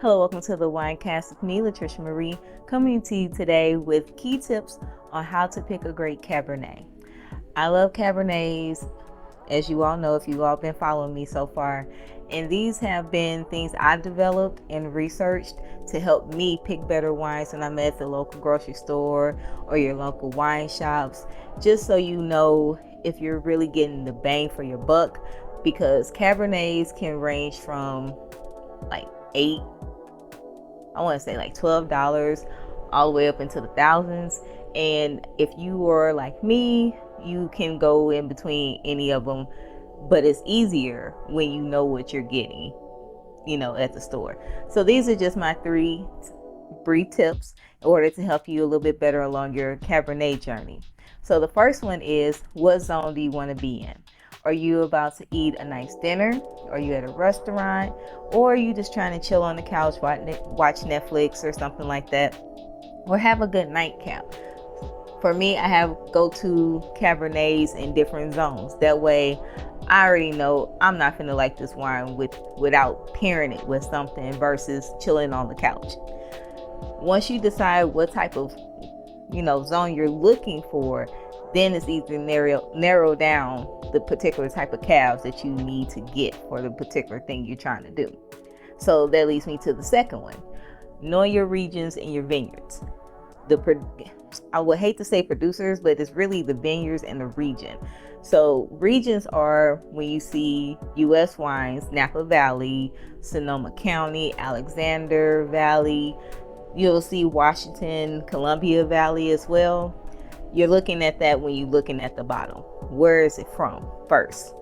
Hello, welcome to the WInecast with me, Latricia Marie, coming to you today with key tips on how to pick a great Cabernet. I love Cabernets, as you all know, if you've all been following me so far, and these have been things I've developed and researched to help me pick better wines when I'm at the local grocery store or your local wine shops, just so you know if you're really getting the bang for your buck, because Cabernets can range from like $12 all the way up into the thousands. And if you are like me, you can go in between any of them, but it's easier when you know what you're getting, at the store. So these are just my three brief tips in order to help you a little bit better along your Cabernet journey. So the first one is, what zone do you want to be in? Are you about to eat a nice dinner? Are you at a restaurant? Or are you just trying to chill on the couch, watch Netflix or something like that? Or have a good nightcap? For me, I have go-to Cabernets in different zones. That way, I already know I'm not gonna like this wine without pairing it with something versus chilling on the couch. Once you decide what type of zone you're looking for, then it's easy to narrow down the particular type of calves that you need to get for the particular thing you're trying to do. So that leads me to the second one: knowing your regions and your vineyards. I would hate to say producers, but it's really the vineyards and the region. So regions are when you see U.S. wines, Napa Valley, Sonoma County, Alexander Valley. You'll see Washington, Columbia Valley as well. You're looking at that when you're looking at the bottle. Where is it from first?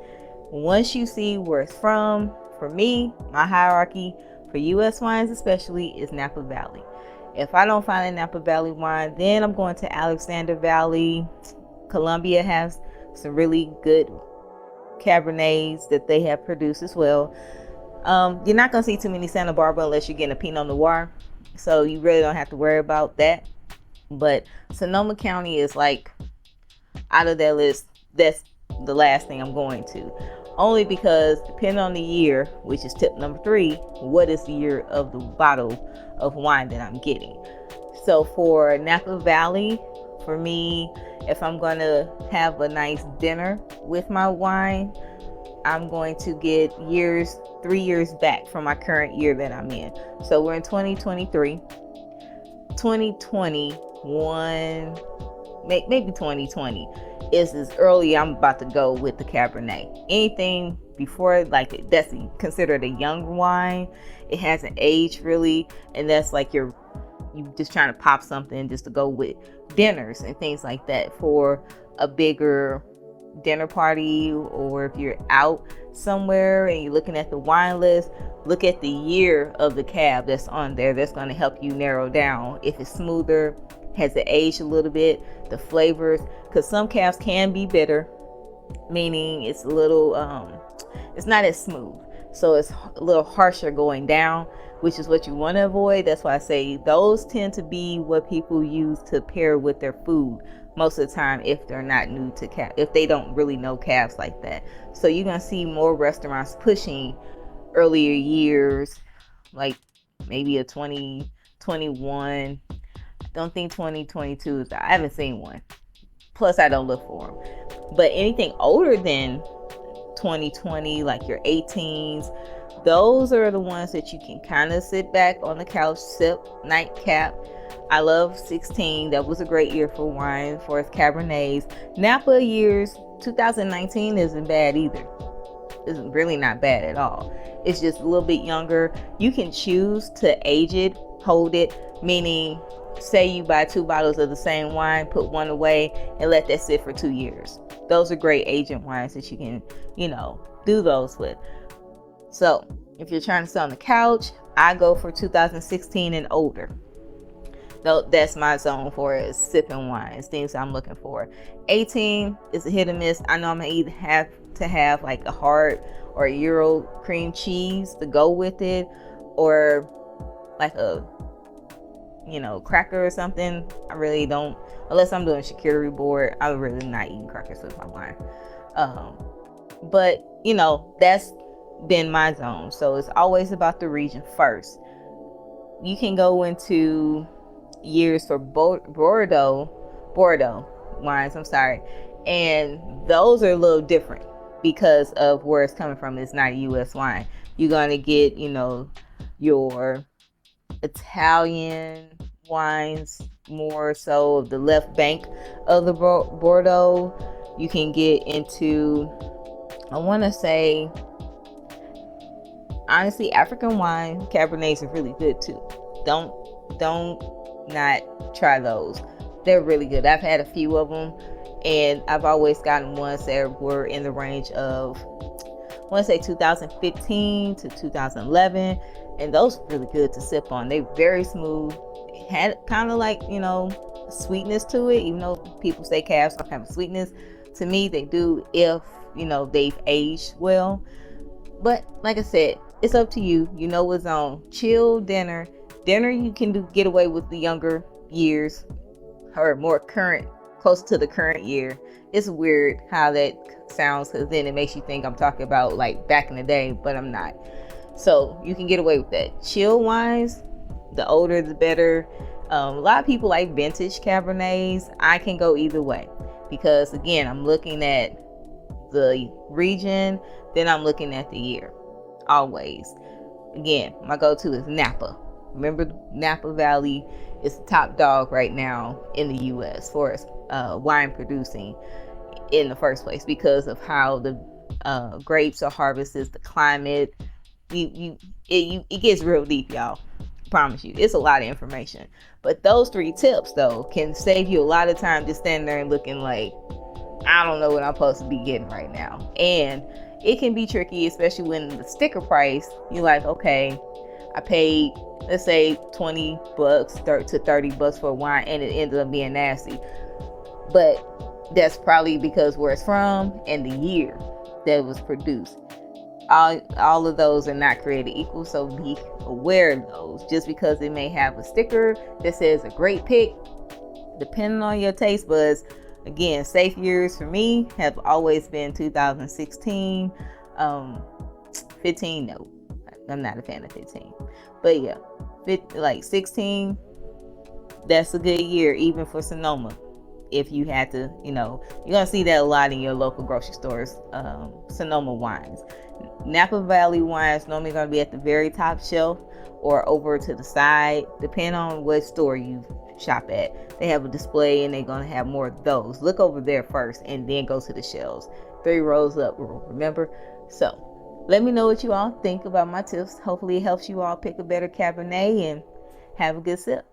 Once you see where it's from, for me, my hierarchy for U.S. wines especially is Napa Valley. If I don't find a Napa Valley wine, then I'm going to Alexander Valley. Columbia has some really good Cabernets that they have produced as well. You're not going to see too many Santa Barbara unless you're getting a Pinot Noir. So you really don't have to worry about that. But Sonoma County is like out of that list. That's the last thing I'm going to. Only because depending on the year, which is tip number 3, what is the year of the bottle of wine that I'm getting? So for Napa Valley, for me, if I'm going to have a nice dinner with my wine, I'm going to get 3 years back from my current year that I'm in. So we're in 2023. 2021, maybe 2020 is as early I'm about to go with the Cabernet. Anything before, like, that's considered a young wine. It hasn't aged really, and that's like you just trying to pop something just to go with dinners and things like that for a bigger dinner party, or if you're out somewhere and you're looking at the wine list, look at the year of the cab that's on there. That's going to help you narrow down if it's smoother, has it aged a little bit, the flavors, because some cabs can be bitter, meaning it's a little it's not as smooth, so it's a little harsher going down, which is what you want to avoid. That's why I say those tend to be what people use to pair with their food most of the time if they're not new to cab, if they don't really know cabs like that. So you're going to see more restaurants pushing earlier years, like maybe a 2021. I don't think 2022 is. I haven't seen one. Plus, I don't look for them. But anything older than 2020, like your 18s, those are the ones that you can kind of sit back on the couch, sip, nightcap. I love 16. That was a great year for wine, for Cabernets. Napa years 2019 isn't bad either. It's really not bad at all. It's just a little bit younger. You can choose to age it, hold it, meaning say you buy 2 bottles of the same wine, put one away and let that sit for 2 years. Those are great aging wines that you can, do those with. So if you're trying to sit on the couch, I go for 2016 and older. That's my zone for sipping wines, things I'm looking for. 18 is a hit or miss. I know I'm gonna either have to have like a hard or a Euro cream cheese to go with it, or like a cracker or something. I really don't, unless I'm doing charcuterie board, I'm really not eating crackers with my wine. But that's been my zone. So it's always about the region first. you can go into years for Bordeaux wines. I'm sorry, and those are a little different because of where it's coming from. It's not a U.S. wine. You're gonna get, your Italian wines, more so of the left bank of the Bordeaux. You can get into, I want to say, honestly, African wine Cabernets are really good too. Don't not try those. They're really good. I've had a few of them, and I've always gotten ones that were in the range of, I want to say 2015 to 2011, and those are really good to sip on. They're very smooth. Had kind of like, sweetness to it, even though people say cabs don't have a sweetness. To me, they do if, they've aged well. But like I said, it's up to you. You know what's on. Chill dinner. Dinner you can get away with the younger years, or more current, close to the current year. It's weird how that sounds, because then it makes you think I'm talking about like back in the day, but I'm not. So you can get away with that. Chill wines, the older the better. A lot of people like vintage Cabernets. I can go either way, because again, I'm looking at the region, then I'm looking at the year. Always. Again, my go-to is Napa. Remember, Napa Valley is the top dog right now in the U.S. for wine producing in the first place, because of how the grapes are harvested, the climate. It gets real deep, y'all. Promise you, it's a lot of information. But those 3 tips though can save you a lot of time just standing there and looking like, I don't know what I'm supposed to be getting right now. And it can be tricky, especially when the sticker price, you're like, okay, I paid, let's say $20 to $30 for a wine, and it ended up being nasty. But that's probably because where it's from and the year that it was produced. All of those are not created equal, so be aware of those. Just because it may have a sticker that says a great pick, depending on your taste buds. Again, safe years for me have always been 2016. 15, no, I'm not a fan of 15. But yeah, 16, that's a good year, even for Sonoma. If you had to, you're gonna see that a lot in your local grocery stores. Sonoma wines. Napa Valley wines normally gonna be at the very top shelf or over to the side, depending on what store you shop at. They have a display and they're gonna have more of those. Look over there first and then go to the shelves. 3 rows up, remember? So let me know what you all think about my tips. Hopefully it helps you all pick a better Cabernet and have a good sip.